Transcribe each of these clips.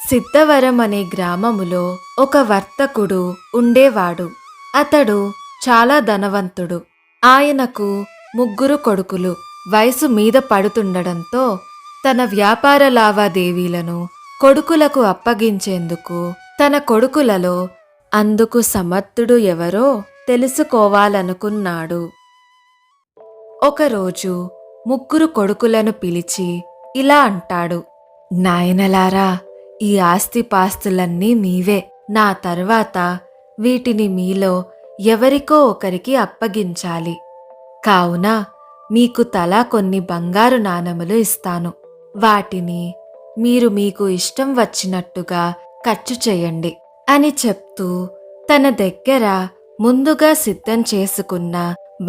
సిద్ధవరం అనే గ్రామములో ఒక వర్తకుడు ఉండేవాడు. అతడు చాలా ధనవంతుడు. ఆయనకు ముగ్గురు కొడుకులు. వయసు మీద పడుతుండడంతో తన వ్యాపార లావాదేవీలను కొడుకులకు అప్పగించేందుకు తన కొడుకులలో అందుకు సమర్థుడు ఎవరో తెలుసుకోవాలనుకున్నాడు. ఒకరోజు ముగ్గురు కొడుకులను పిలిచి ఇలా అంటాడు, నాయనలారా, ఈ ఆస్తిపాస్తులన్నీ మీవే. నా తర్వాత వీటిని మీలో ఎవరికో ఒకరికి అప్పగించాలి. కావున మీకు తలా కొన్ని బంగారు నాణెములు ఇస్తాను. వాటిని మీరు మీకు ఇష్టం వచ్చినట్టుగా ఖర్చు చేయండి అని చెప్తూ తన దగ్గర ముందుగా సిద్ధం చేసుకున్న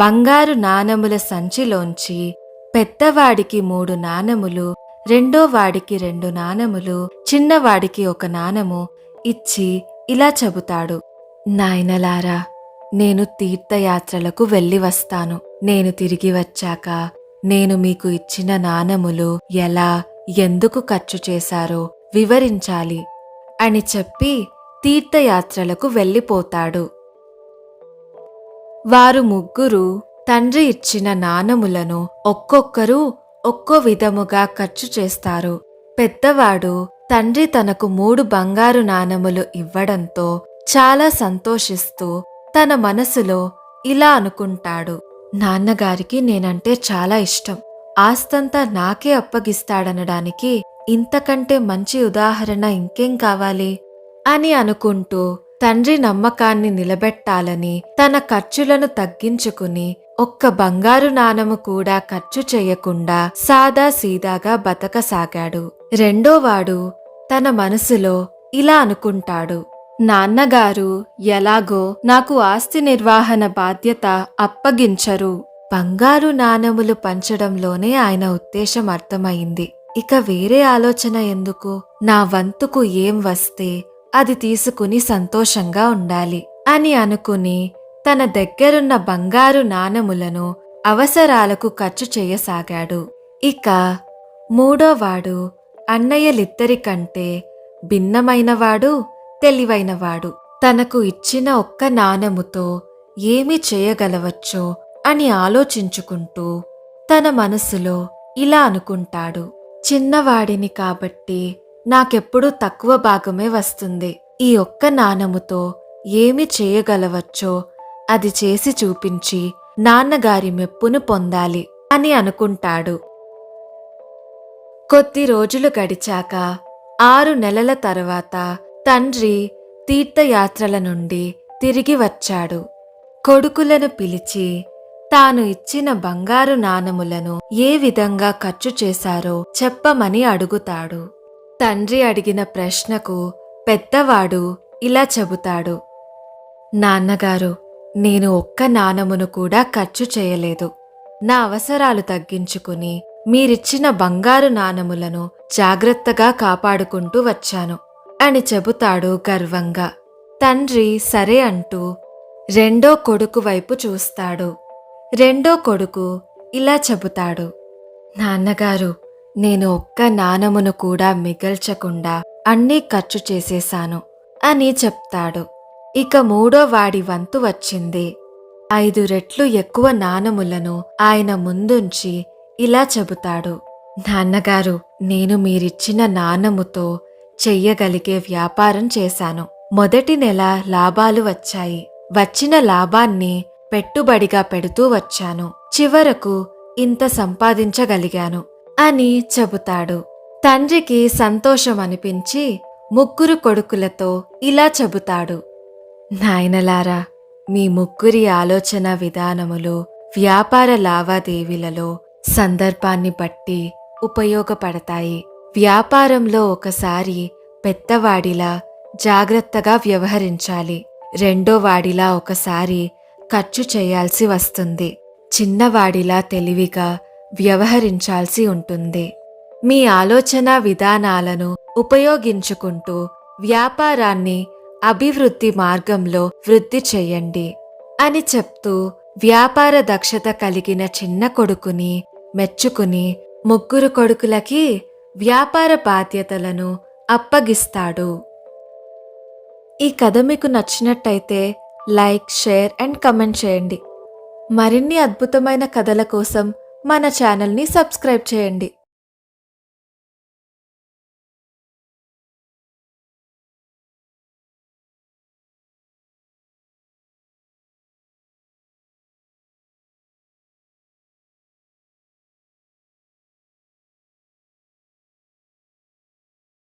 బంగారు నాణెముల సంచిలోంచి పెద్దవాడికి 3 నాణెములు, రెండో వాడికి 2 నాణెములు, చిన్నవాడికి 1 నాణెము ఇచ్చి ఇలా చెబుతాడు, నాయనలారా, నేను తీర్థయాత్రలకు వెళ్ళి వస్తాను. నేను తిరిగి వచ్చాక నేను మీకు ఇచ్చిన నాణెములు ఎలా, ఎందుకు ఖర్చు చేశారో వివరించాలి అని చెప్పి తీర్థయాత్రలకు వెళ్ళిపోతాడు. వారు ముగ్గురు తండ్రి ఇచ్చిన నాణెములను ఒక్కొక్కరు ఒక్కో విధముగా ఖర్చు చేస్తారు. పెద్దవాడు తండ్రి తనకు 3 బంగారు నాణెములు ఇవ్వడంతో చాలా సంతోషిస్తూ తన మనసులో ఇలా అనుకుంటాడు, నాన్నగారికి నేనంటే చాలా ఇష్టం. ఆస్తంతా నాకే అప్పగిస్తాడనడానికి ఇంతకంటే మంచి ఉదాహరణ ఇంకేం కావాలి అని అనుకుంటూ తండ్రి నమ్మకాన్ని నిలబెట్టాలని తన ఖర్చులను తగ్గించుకుని ఒక్క బంగారు నాణెము కూడా ఖర్చు చేయకుండా సాదాసీదాగా బతకసాగాడు. రెండోవాడు తన మనసులో ఇలా అనుకుంటాడు, నాన్నగారు ఎలాగో నాకు ఆస్తి నిర్వహణ బాధ్యత అప్పగించరు. బంగారు నాణెములు పంచడంలోనే ఆయన ఉద్దేశం అర్థమైంది. ఇక వేరే ఆలోచన ఎందుకు? నా వంతుకు ఏం వస్తే అది తీసుకుని సంతోషంగా ఉండాలి అని అనుకుని తన దగ్గరున్న బంగారు నాణెములను అవసరాలకు ఖర్చు చేయసాగాడు. ఇక మూడోవాడు అన్నయ్యలిద్దరికంటే భిన్నమైనవాడు, తెలివైనవాడు. తనకు ఇచ్చిన ఒక్క నాణెముతో ఏమి చేయగలవచ్చో అని ఆలోచించుకుంటూ తన మనసులో ఇలా అనుకుంటాడు, చిన్నవాడిని కాబట్టి నాకెప్పుడూ తక్కువ భాగమే వస్తుంది. ఈ ఒక్క నాణెముతో ఏమి చేయగలవచ్చో అది చేసి చూపించి నాన్నగారి మెప్పును పొందాలి అని అనుకుంటాడు. కొద్ది రోజులు గడిచాక 6 నెలల తర్వాత తండ్రి తీర్థయాత్రల నుండి తిరిగి వచ్చాడు. కొడుకులను పిలిచి తాను ఇచ్చిన బంగారు నాణెములను ఏ విధంగా ఖర్చు చేశారో చెప్పమని అడుగుతాడు. తండ్రి అడిగిన ప్రశ్నకు పెద్దవాడు ఇలా చెబుతాడు, నాన్నగారు, నేను ఒక్క నాణెమును కూడా ఖర్చు చేయలేదు. నా అవసరాలు తగ్గించుకుని మీరిచ్చిన బంగారు నాణెములను జాగ్రత్తగా కాపాడుకుంటూ వచ్చాను అని చెబుతాడు గర్వంగా. తండ్రి సరే అంటూ రెండో కొడుకు వైపు చూస్తాడు. రెండో కొడుకు ఇలా చెబుతాడు, నాన్నగారు, నేను ఒక్క నాణెమును కూడా మిగల్చకుండా అన్నీ ఖర్చు చేసేశాను అని చెప్తాడు. ఇక మూడో వాడి వంతు వచ్చింది. 5 రెట్లు ఎక్కువ నాణెములను ఆయన ముందుంచి ఇలా చెబుతాడు, నాన్నగారు, నేను మీరిచ్చిన నాణెముతో చెయ్యగలిగే వ్యాపారం చేశాను. మొదటి నెల లాభాలు వచ్చాయి. వచ్చిన లాభాన్ని పెట్టుబడిగా పెడుతూ వచ్చాను. చివరకు ఇంత సంపాదించగలిగాను అని చెబుతాడు. తండ్రికి సంతోషం అనిపించి ముగ్గురు కొడుకులతో ఇలా చెబుతాడు, నాయనలారా, మీ ముగ్గురి ఆలోచన విధానములు వ్యాపార లావాదేవీలలో సందర్భాన్ని బట్టి ఉపయోగపడతాయి. వ్యాపారంలో ఒకసారి పెద్దవాడిలా జాగ్రత్తగా వ్యవహరించాలి. రెండో వాడిలా ఒకసారి ఖర్చు చేయాల్సి వస్తుంది. చిన్నవాడిలా తెలివిగా వ్యవహరించాల్సి ఉంటుంది. మీ ఆలోచన విధానాలను ఉపయోగించుకుంటూ వ్యాపారాన్ని అభివృద్ధి మార్గంలో వృద్ధి చెయ్యండి అని చెప్తూ వ్యాపార దక్షత కలిగిన చిన్న కొడుకుని మెచ్చుకుని ముగ్గురు కొడుకులకి వ్యాపార బాధ్యతలను అప్పగిస్తాడు. ఈ కథ మీకు నచ్చినట్టయితే లైక్, షేర్ అండ్ కమెంట్ చేయండి. మరిన్ని అద్భుతమైన కథల కోసం మన ఛానల్ని సబ్స్క్రైబ్ చేయండి.